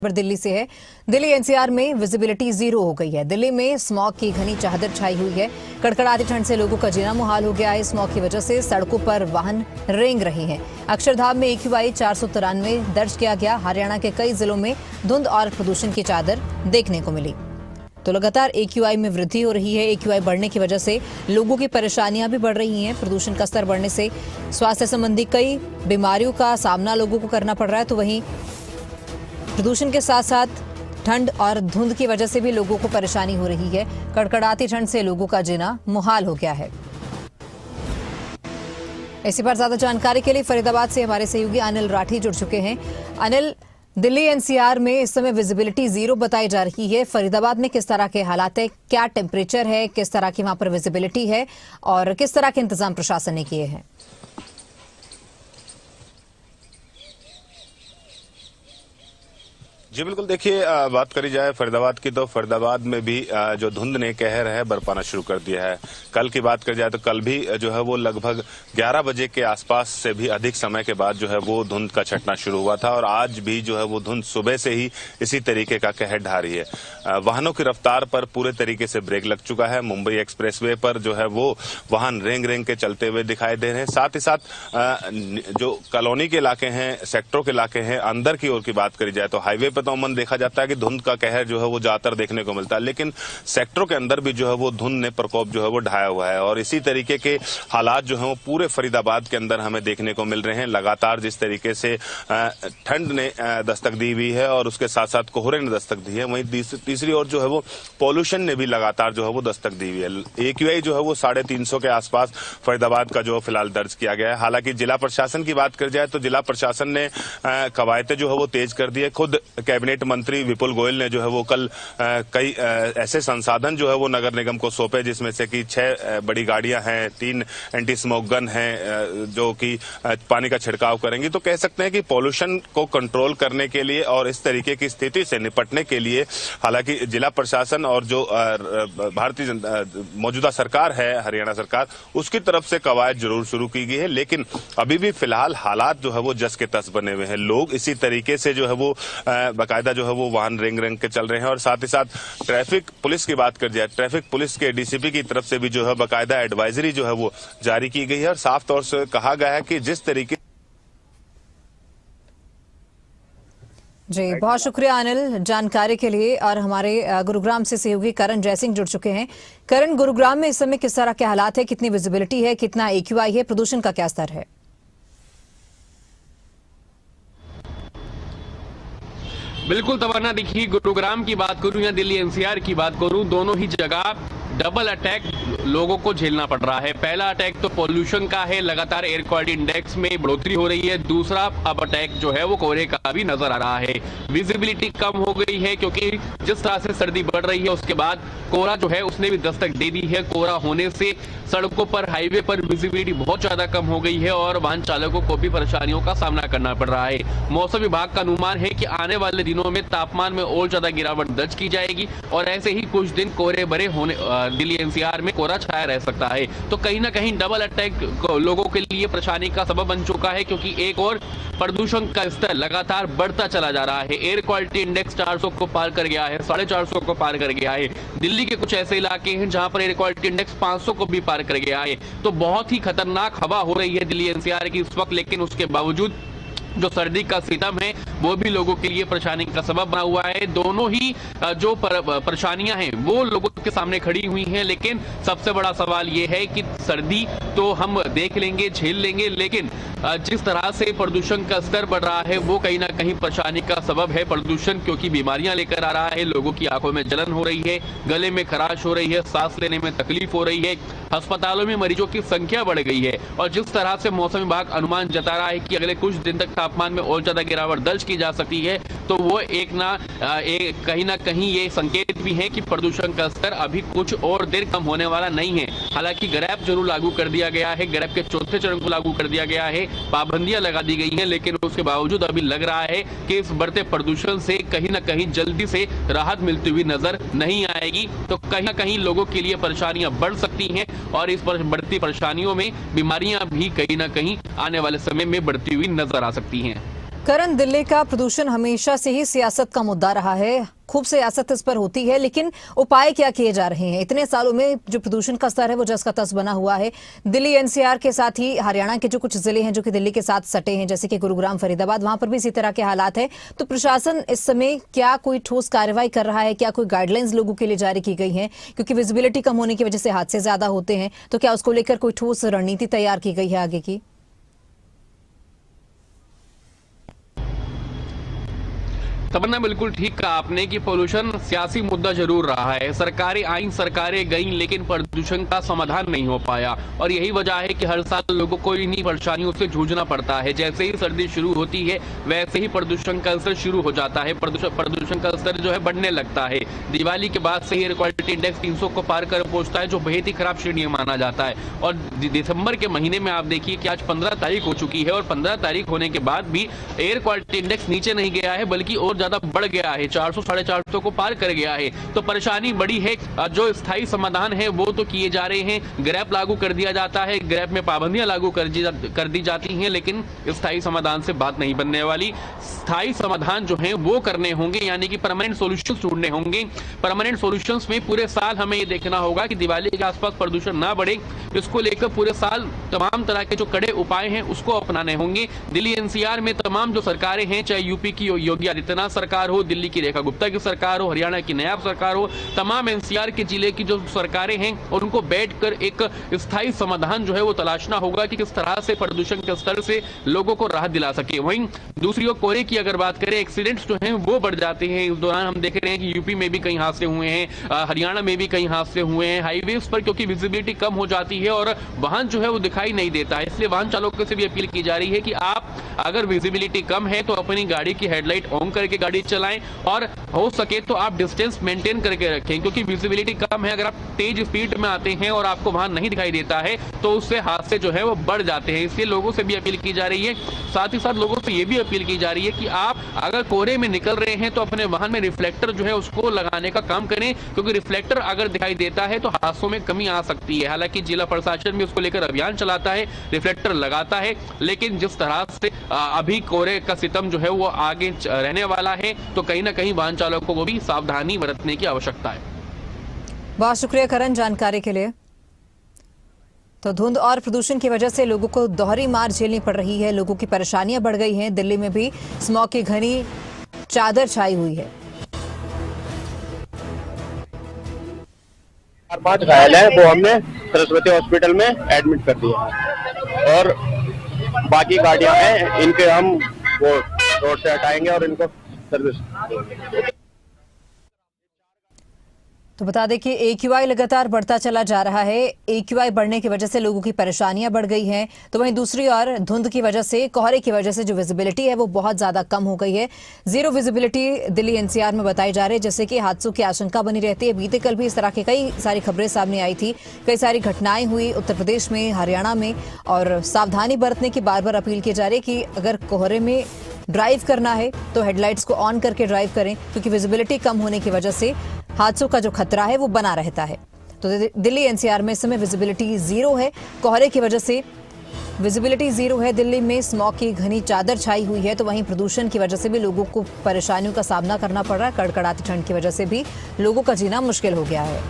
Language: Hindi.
पर दिल्ली से है। दिल्ली एनसीआर में विजिबिलिटी जीरो हो गई है। दिल्ली में स्मॉग की घनी चादर छाई हुई है। कड़कड़ाती ठंड से लोगों का जीना मुहाल हो गया है। स्मॉग की वजह से सड़कों पर वाहन रेंग रहे हैं। अक्षरधाम में AQI 493 दर्ज किया गया। हरियाणा के कई जिलों में धुंध और प्रदूषण की चादर देखने को मिली। तो लगातार AQI में वृद्धि हो रही है। AQI बढ़ने की वजह से लोगों की परेशानियां भी बढ़ रही हैं। प्रदूषण का स्तर बढ़ने से स्वास्थ्य संबंधी कई बीमारियों का सामना लोगों को करना पड़ रहा है। तो वहीं प्रदूषण के साथ साथ ठंड और धुंध की वजह से भी लोगों को परेशानी हो रही है। कड़कड़ाती ठंड से लोगों का जीना मुहाल हो गया है। इसी पर ज्यादा जानकारी के लिए फरीदाबाद से हमारे सहयोगी अनिल राठी जुड़ चुके हैं। अनिल, दिल्ली NCR में इस समय विजिबिलिटी जीरो बताई जा रही है। फरीदाबाद में किस तरह के हालात है, क्या टेम्परेचर है, किस तरह की वहां पर विजिबिलिटी है और किस तरह के इंतजाम प्रशासन ने किए हैं? जी बिल्कुल, देखिए बात करी जाए फरीदाबाद की तो फरीदाबाद में भी जो धुंध ने कहर है बरपाना शुरू कर दिया है। कल की बात करी जाए तो कल भी जो है वो लगभग 11 बजे के आसपास से भी अधिक समय के बाद जो है वो धुंध का छटना शुरू हुआ था और आज भी जो है वो धुंध सुबह से ही इसी तरीके का कहर ढा रही है। वाहनों की रफ्तार पर पूरे तरीके से ब्रेक लग चुका है। मुंबई एक्सप्रेसवे पर जो है वो वाहन रेंग रेंग के चलते हुए दिखाई दे रहे हैं। साथ ही साथ जो कॉलोनी के इलाके हैं, सेक्टरों के इलाके हैं, अंदर की ओर की बात करी जाए तो हाईवे पर अमूमन देखा जाता है कि धुंध का कहर जो है वो ज्यादातर देखने को मिलता है, लेकिन सेक्टरों के अंदर भी जो है वो धुंध ने प्रकोप जो है वो ढाया हुआ है और इसी तरीके के हालात जो है वो पूरे फरीदाबाद के अंदर हमें देखने को मिल रहे हैं। लगातार जिस तरीके से ठंड ने दस्तक दी हुई है और उसके साथ साथ कोहरे ने दस्तक दी है, वहीं तीसरी ओर जो है वो पॉल्यूशन ने भी लगातार जो है वो दस्तक दी हुई है। AQI जो है वो 350 के आसपास फरीदाबाद का जो फिलहाल दर्ज किया गया है। हालांकि जिला प्रशासन की बात कर जाए तो जिला प्रशासन ने कवायतें जो है वो तेज कर दी है। खुद कैबिनेट मंत्री विपुल गोयल ने जो है वो कल कई ऐसे संसाधन जो है वो नगर निगम को सौंपे, जिसमें से कि 6 बड़ी गाड़ियां हैं, 3 एंटी स्मोक गन हैं जो कि पानी का छिड़काव करेंगी। तो कह सकते हैं कि पॉल्यूशन को कंट्रोल करने के लिए और इस तरीके की स्थिति से निपटने के लिए हालांकि जिला प्रशासन और जो भारतीय मौजूदा सरकार है, हरियाणा सरकार, उसकी तरफ से कवायद जरूर शुरू की गई है, लेकिन अभी भी फिलहाल हालात जो है वो जस के तस बने हुए हैं। लोग इसी तरीके से जो है वो बाकायदा जो है वो वाहन रेंग रेंग के चल रहे हैं और साथ ही साथ ट्रैफिक पुलिस की बात कर जाए, ट्रैफिक पुलिस के DCP की तरफ से भी जो है बाकायदा एडवाइजरी जो है वो जारी की गई है और साफ तौर से कहा गया है कि जिस तरीके। जी, बहुत शुक्रिया अनिल जानकारी के लिए। और हमारे गुरुग्राम से सहयोगी करण जयसिंह जुड़ चुके हैं। करण, गुरुग्राम में इस समय किस तरह के हालात है, कितनी विजिबिलिटी है, कितना AQI है, प्रदूषण का क्या स्तर है? बिल्कुल तमन्ना, देखिए गुरुग्राम की बात करूं या दिल्ली NCR की बात करूं, दोनों ही जगह डबल अटैक लोगों को झेलना पड़ रहा है। पहला अटैक तो पॉल्यूशन का है, लगातार एयर क्वालिटी इंडेक्स में बढ़ोतरी हो रही है। दूसरा अब अटैक जो है वो कोहरे का भी नजर आ रहा है। विजिबिलिटी कम हो गई है क्योंकि जिस तरह से सर्दी बढ़ रही है उसके बाद कोहरा जो है उसने भी दस्तक दे दी है। कोहरा होने से सड़कों पर, हाईवे पर विजिबिलिटी बहुत ज्यादा कम हो गई है और वाहन चालकों को भी परेशानियों का सामना करना पड़ रहा है। मौसम विभाग का अनुमान है कि आने वाले दिनों में तापमान में और ज्यादा गिरावट दर्ज की जाएगी और ऐसे ही कुछ दिन कोहरे भरे होने दिल्ली NCR में कोहरा छाया रह सकता है। तो कहीं ना कहीं डबल अटैक लोगों के लिए परेशानी का सबब बन चुका है क्योंकि एक और प्रदूषण का स्तर लगातार बढ़ता चला जा रहा है। एयर क्वालिटी इंडेक्स 400 को पार कर गया है, 450 को पार कर गया है। दिल्ली के कुछ ऐसे इलाके हैं जहां पर एयर क्वालिटी इंडेक्स 500 को भी पार कर गया है। तो बहुत ही खतरनाक हवा हो रही है दिल्ली NCR की इस वक्त, लेकिन उसके बावजूद जो सर्दी का सितम है वो भी लोगों के लिए परेशानी का सबब बना हुआ है। दोनों ही जो परेशानियां हैं वो लोगों के सामने खड़ी हुई हैं, लेकिन सबसे बड़ा सवाल ये है कि सर्दी तो हम देख लेंगे, झेल लेंगे, लेकिन जिस तरह से प्रदूषण का स्तर बढ़ रहा है वो कहीं ना कहीं परेशानी का सबब है। प्रदूषण क्योंकि बीमारियां लेकर आ रहा है, लोगों की आंखों में जलन हो रही है, गले में खराश हो रही है, सांस लेने में तकलीफ हो रही है, अस्पतालों में मरीजों की संख्या बढ़ गई है और जिस तरह से मौसम विभाग अनुमान जता रहा है कि अगले कुछ दिन तक तापमान में और ज्यादा गिरावट दर्ज की जा सकती है, तो वो कहीं ना कहीं ये संकेत भी है कि प्रदूषण का स्तर अभी कुछ और देर कम होने वाला नहीं है। हालांकि ग्रैप जरूर लागू कर दिया गया है, ग्रैप के चौथे चरण को लागू कर दिया गया है, पाबंदियां लगा दी गई हैं, लेकिन उसके बावजूद अभी लग रहा है कि इस बढ़ते प्रदूषण से कहीं ना कहीं जल्दी से राहत मिलती हुई नजर नहीं आएगी। तो कहीं ना कहीं लोगों के लिए परेशानियां बढ़ सकती हैं और इस बढ़ती परेशानियों में बीमारियां भी कहीं ना कहीं आने वाले समय में बढ़ती हुई नजर आ सकती हैं। करण, दिल्ली का प्रदूषण हमेशा से ही सियासत का मुद्दा रहा है। खूब सियासत इस पर होती है, लेकिन उपाय क्या किए जा रहे हैं? इतने सालों में जो प्रदूषण का स्तर है वो जस का तस बना हुआ है। दिल्ली एनसीआर के साथ ही हरियाणा के जो कुछ जिले हैं जो कि दिल्ली के साथ सटे हैं, जैसे कि गुरुग्राम, फरीदाबाद, वहां पर भी इसी तरह के हालात है। तो प्रशासन इस समय क्या कोई ठोस कार्रवाई कर रहा है? क्या कोई गाइडलाइंस लोगों के लिए जारी की गई है? क्योंकि विजिबिलिटी कम होने की वजह से हादसे ज्यादा होते हैं, तो क्या उसको लेकर कोई ठोस रणनीति तैयार की गई है आगे की? तमन्ना, बिल्कुल ठीक कहा आपने कि पोल्यूशन सियासी मुद्दा जरूर रहा है। सरकारें आईं, सरकारें गईं, लेकिन प्रदूषण का समाधान नहीं हो पाया और यही वजह है कि हर साल लोगों को इन्हीं परेशानियों से जूझना पड़ता है। जैसे ही सर्दी शुरू होती है वैसे ही प्रदूषण का स्तर शुरू हो जाता है, प्रदूषण का स्तर जो है बढ़ने लगता है। दिवाली के बाद से ही एयर क्वालिटी इंडेक्स 300 को पार कर पहुंचता है, जो बेहद ही खराब श्रेणी में माना जाता है। और दिसंबर के महीने में आप देखिए कि आज 15 तारीख हो चुकी है और 15 तारीख होने के बाद भी एयर क्वालिटी इंडेक्स नीचे नहीं गया है, बल्कि और ज्यादा बढ़ गया है, 400 साढ़े 400 को पार कर गया है। तो परेशानी बड़ी है। जो स्थायी समाधान है वो तो किए जा रहे हैं, ग्रैप लागू कर दिया जाता है, ग्रैप में पाबंदियां लागू कर दी जाती हैं, लेकिन स्थायी समाधान से बात नहीं बनने वाली। स्थायी समाधान जो है वो करने होंगे, यानी कि परमानेंट सॉल्यूशंस ढूंढने होंगे। परमानेंट सॉल्यूशंस में पूरे साल हमें ये देखना होगा कि दिवाली के आसपास प्रदूषण ना बढ़े। इसको लेकर पूरे साल तमाम तरह के जो कड़े उपाय हैं उसको अपनाने होंगे। दिल्ली एनसीआर में तमाम जो सरकारें हैं, चाहे यूपी की योगी आदित्यनाथ सरकार हो, दिल्ली की रेखा गुप्ता की सरकार हो, हरियाणा की नायब सरकार हो, तमाम एनसीआर के जिले की जो सरकारें हैं उनको बैठकर एक स्थायी समाधान जो है वो तलाशना होगा कि किस तरह से प्रदूषण के स्तर से लोगों को राहत दिला सके। वहीं दूसरी ओर कोहरे की अगर बात करें, एक्सीडेंट्स जो हैं वो बढ़ जाते हैं। इस दौरान हम देख रहे हैं कि यूपी में भी कई हादसे हुए हैं, हरियाणा में भी कई हादसे हुए हैं हाईवेज पर, क्योंकि विजिबिलिटी कम हो जाती है और वाहन जो है वो दिखाई नहीं देता है। इसलिए वाहन चालकों से भी अपील की जा रही है कि आप अगर विजिबिलिटी कम है तो अपनी गाड़ी की हेडलाइट ऑन करके गाड़ी चलाएं और हो सके तो आप डिस्टेंस मेंटेन करके रखें, क्योंकि विजिबिलिटी कम है। अगर आप तेज स्पीड में आते हैं और आपको वाहन नहीं दिखाई देता है तो उससे हादसे जो है वो बढ़ जाते हैं। इसलिए लोगों से भी अपील की जा रही है। साथ ही साथ लोगों से ये भी अपील की जा रही है कि आप अगर कोहरे में निकल रहे हैं तो अपने वाहन में रिफ्लेक्टर जो है उसको लगाने का काम करें, क्योंकि रिफ्लेक्टर अगर दिखाई देता है तो हादसों में कमी आ सकती है। हालांकि जिला प्रशासन भी उसको लेकर अभियान चलाता है, रिफ्लेक्टर लगाता है, लेकिन जिस तरह से अभी कोहरे का सितम जो है वो आगे रहने वाला है तो कहीं ना कहीं वाहन चालकों को भी सावधानी बरतने की आवश्यकता है। बहुत शुक्रिया करण जानकारी के लिए। तो धुंध और प्रदूषण की वजह से लोगों को दोहरी मार झेलनी पड़ रही है, लोगों की परेशानियां बढ़ गई हैं। दिल्ली में भी स्मॉग की घनी चादर छाई हुई है। 4-5 घायल है, वो हमने सरस्वती हॉस्पिटल में एडमिट कर दिया और बाकी गाड़ियां हैं इनके हम वो रोड से हटाएंगे और इनको सर्विस। तो बता दें कि AQI लगातार बढ़ता चला जा रहा है। AQI बढ़ने की वजह से लोगों की परेशानियां बढ़ गई हैं। तो वहीं दूसरी ओर धुंध की वजह से, कोहरे की वजह से जो विजिबिलिटी है वो बहुत ज्यादा कम हो गई है। जीरो विजिबिलिटी दिल्ली एनसीआर में बताई जा रही है, जैसे कि हादसों की आशंका बनी रहती है। बीते कल भी इस तरह की कई सारी खबरें सामने आई थी, कई सारी घटनाएं हुई उत्तर प्रदेश में, हरियाणा में, और सावधानी बरतने की बार बार अपील की जा रही है कि अगर कोहरे में ड्राइव करना है तो हेडलाइट्स को ऑन करके ड्राइव करें, क्योंकि विजिबिलिटी कम होने की वजह से हादसों का जो खतरा है वो बना रहता है। तो दिल्ली एनसीआर में इस समय विजिबिलिटी 0 है। कोहरे की वजह से विजिबिलिटी 0 है। दिल्ली में स्मॉग की घनी चादर छाई हुई है। तो वहीं प्रदूषण की वजह से भी लोगों को परेशानियों का सामना करना पड़ रहा है। कड़कड़ाती ठंड की वजह से भी लोगों का जीना मुश्किल हो गया है।